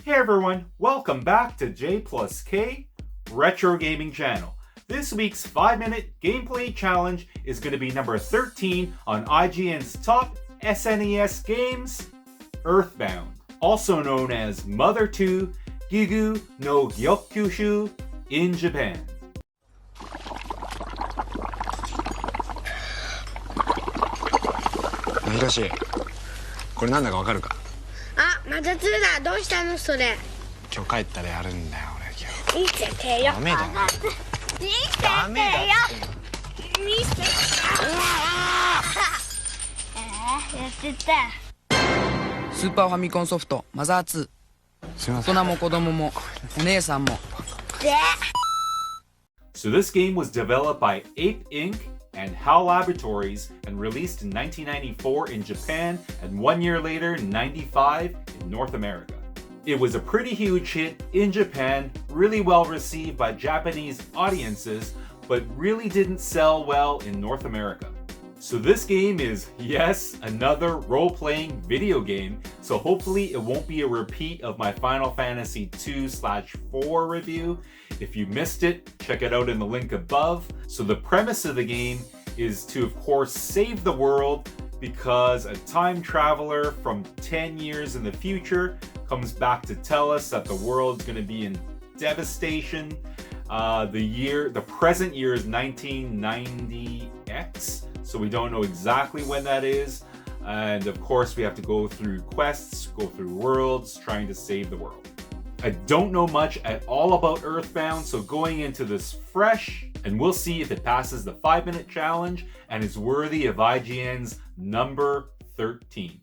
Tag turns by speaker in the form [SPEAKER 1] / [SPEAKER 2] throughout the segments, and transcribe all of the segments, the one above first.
[SPEAKER 1] Hey everyone, welcome back to J plus K Retro Gaming Channel. This week's 5-minute gameplay challenge is going to be number 13 on IGN's top SNES games, Earthbound, also known as Mother 2 Gigu no Gyokushu in Japan.
[SPEAKER 2] ひろし、これなんだかわかるか？
[SPEAKER 3] あ、また2だ。どうしたのそれ？
[SPEAKER 2] 今日帰ったらやるんだよ俺今日。
[SPEAKER 3] 見せてよ。
[SPEAKER 2] ダメだよ。
[SPEAKER 3] 見せてよ。見せてよ。やってた。
[SPEAKER 4] スーパーファミコンソフトマザー2。大人も子供もお姉さんも。
[SPEAKER 1] So this game was developed by Ape Inc. and HAL Laboratories and released in 1994 in Japan and 1 year later, 95 in North America. It was a pretty huge hit in Japan, really well received by Japanese audiences, but really didn't sell well in North America. So this game is, yes, another role-playing video game, so hopefully it won't be a repeat of my Final Fantasy 2/4 review. If you missed it, check it out in the link above. So the premise of the game is to, of course, save the world because a time traveler from 10 years in the future comes back to tell us that the world's going to be in devastation. The present year is 1990X. So we don't know exactly when that is. And of course, we have to go through quests, go through worlds, trying to save the world. I don't know much at all about Earthbound, so going into this fresh, and we'll see if it passes the 5-minute challenge and is worthy of IGN's number 13.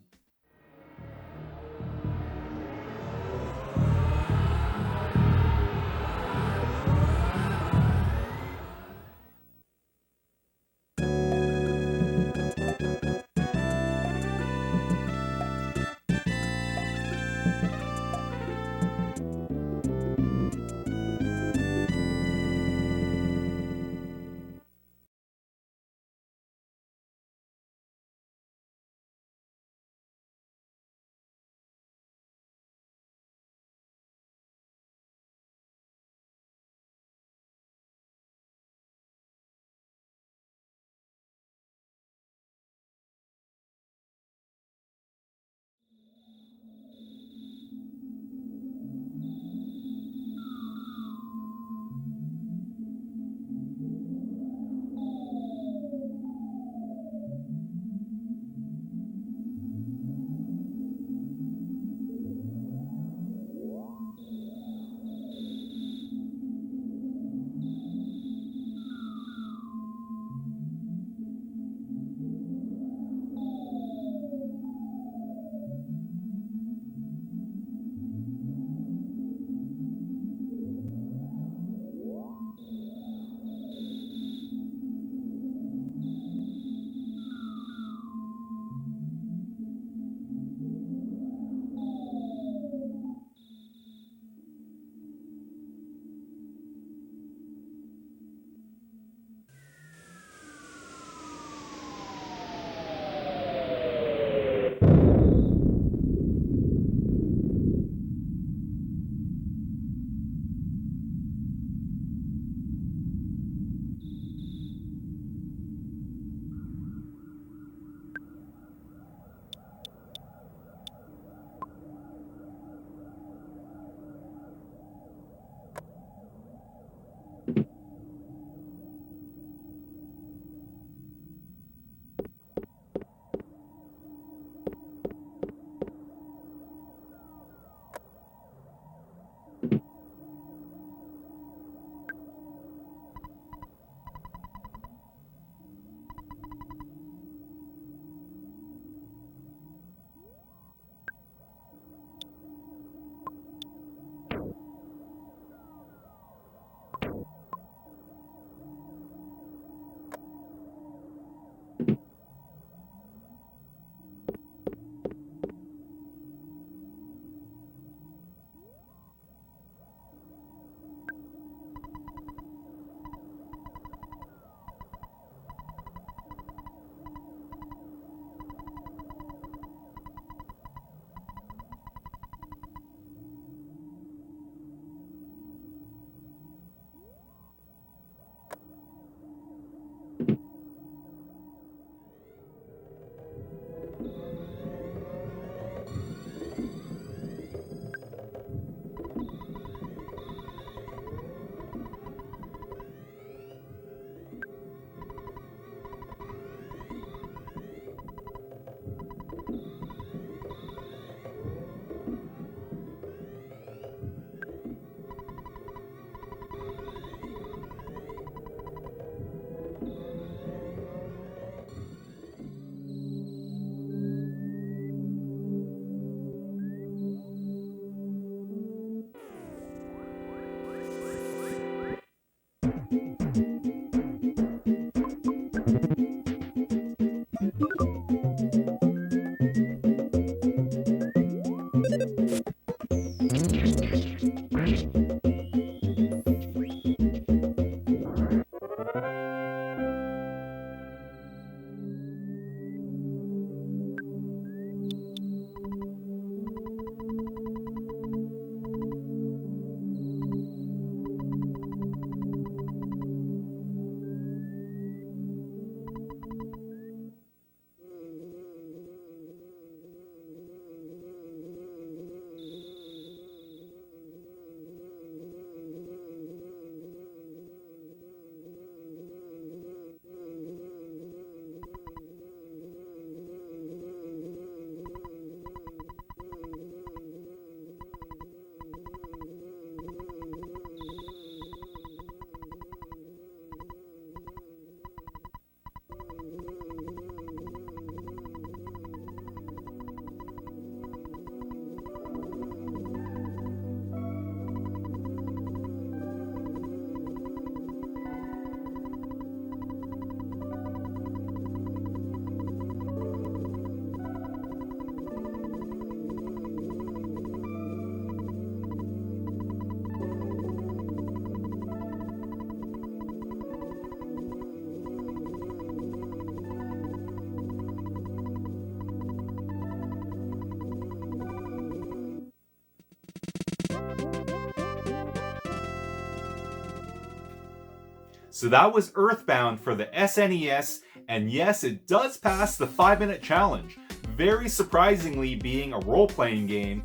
[SPEAKER 1] So that was Earthbound for the SNES, and yes, it does pass the 5-minute challenge, very surprisingly being a role-playing game,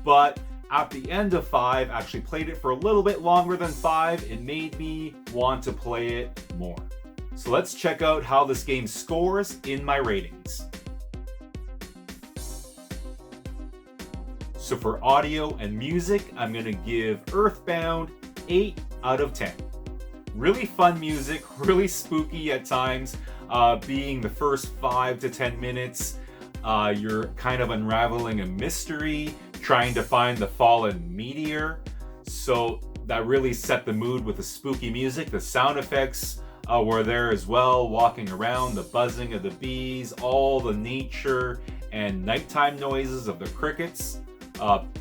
[SPEAKER 1] but at the end of 5, actually played it for a little bit longer than 5, it made me want to play it more. So let's check out how this game scores in my ratings. So for audio and music, I'm gonna give Earthbound 8 out of 10. Really fun music, really spooky at times, being the first 5 to 10 minutes. You're kind of unraveling a mystery, trying to find the fallen meteor. So that really set the mood with the spooky music. The sound effects were there as well, walking around, the buzzing of the bees, all the nature and nighttime noises of the crickets.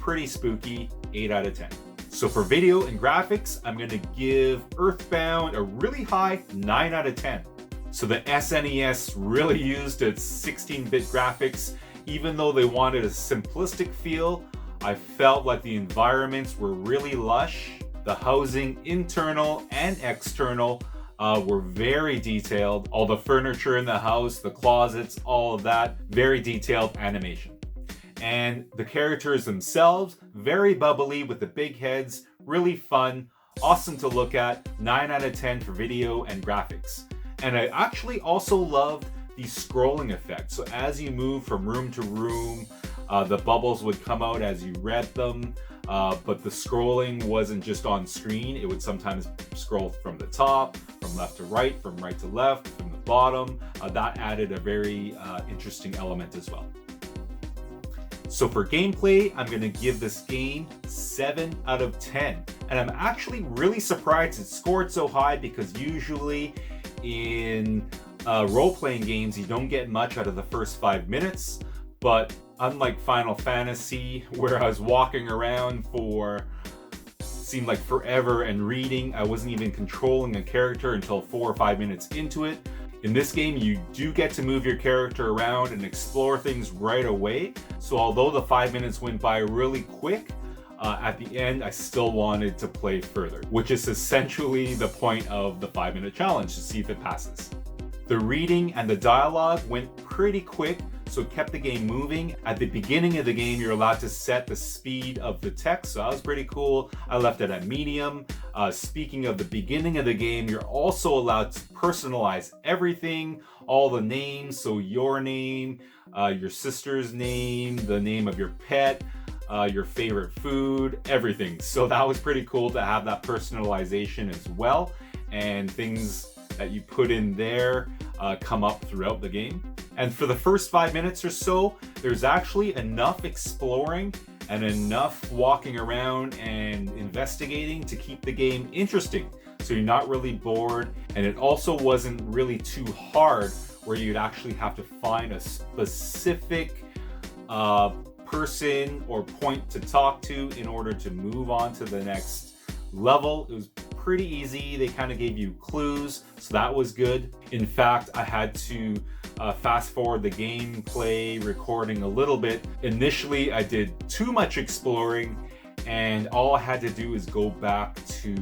[SPEAKER 1] Pretty spooky, 8 out of 10. So for video and graphics, I'm gonna give Earthbound a really high 9 out of 10. So the SNES really used its 16-bit graphics. Even though they wanted a simplistic feel, I felt like the environments were really lush. The housing, internal and external, were very detailed. All the furniture in the house, the closets, all of that, very detailed animation. And the characters themselves, very bubbly with the big heads, really fun, awesome to look at, 9 out of 10 for video and graphics. And I actually also loved the scrolling effect. So as you move from room to room, the bubbles would come out as you read them, but the scrolling wasn't just on screen. It would sometimes scroll from the top, from left to right, from right to left, from the bottom. That added a very interesting element as well. So for gameplay, I'm gonna give this game 7 out of 10. And I'm actually really surprised it scored so high, because usually in role-playing games, you don't get much out of the first 5 minutes. But unlike Final Fantasy, where I was walking around for seemed like forever and reading, I wasn't even controlling a character until 4 or 5 minutes into it. In this game, you do get to move your character around and explore things right away. So although the 5 minutes went by really quick, at the end, I still wanted to play further, which is essentially the point of the 5-minute challenge, to see if it passes. The reading and the dialogue went pretty quick, so it kept the game moving. At the beginning of the game, you're allowed to set the speed of the text, so that was pretty cool. I left it at medium. Speaking of the beginning of the game, you're also allowed to personalize everything, all the names, so your name, your sister's name, the name of your pet, your favorite food, everything. So that was pretty cool to have that personalization as well, and things that you put in there come up throughout the game. And for the first 5 minutes or so, there's actually enough exploring and enough walking around and investigating to keep the game interesting, so you're not really bored. And it also wasn't really too hard, where you'd actually have to find a specific person or point to talk to in order to move on to the next level. It was pretty easy. They kind of gave you clues, so that was good. In fact, I had to fast forward the gameplay recording a little bit. Initially, I did too much exploring, and all I had to do is go back to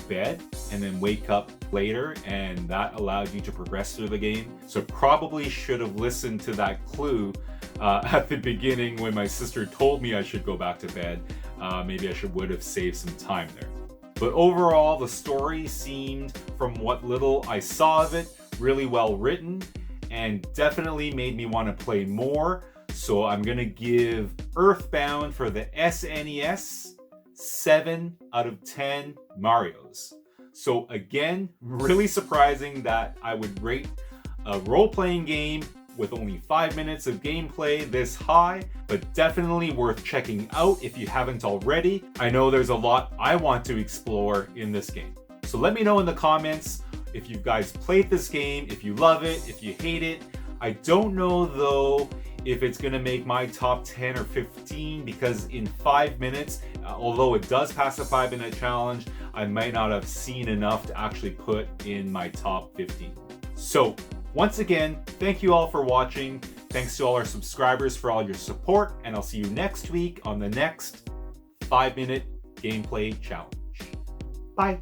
[SPEAKER 1] bed and then wake up later, and that allowed you to progress through the game. So probably should have listened to that clue at the beginning when my sister told me I should go back to bed. Maybe I would have saved some time there. But overall, the story seemed, from what little I saw of it, really well written, and definitely made me want to play more. So I'm gonna give Earthbound for the SNES 7 out of 10 Marios. So again, really surprising that I would rate a role-playing game with only 5 minutes of gameplay this high, but definitely worth checking out if you haven't already. I know there's a lot I want to explore in this game. So let me know in the comments if you guys played this game, if you love it, if you hate it. I don't know though if it's gonna make my top 10 or 15, because in 5 minutes, although it does pass the 5-minute challenge, I might not have seen enough to actually put in my top 15. So once again, thank you all for watching. Thanks to all our subscribers for all your support, and I'll see you next week on the next 5-minute gameplay challenge. Bye.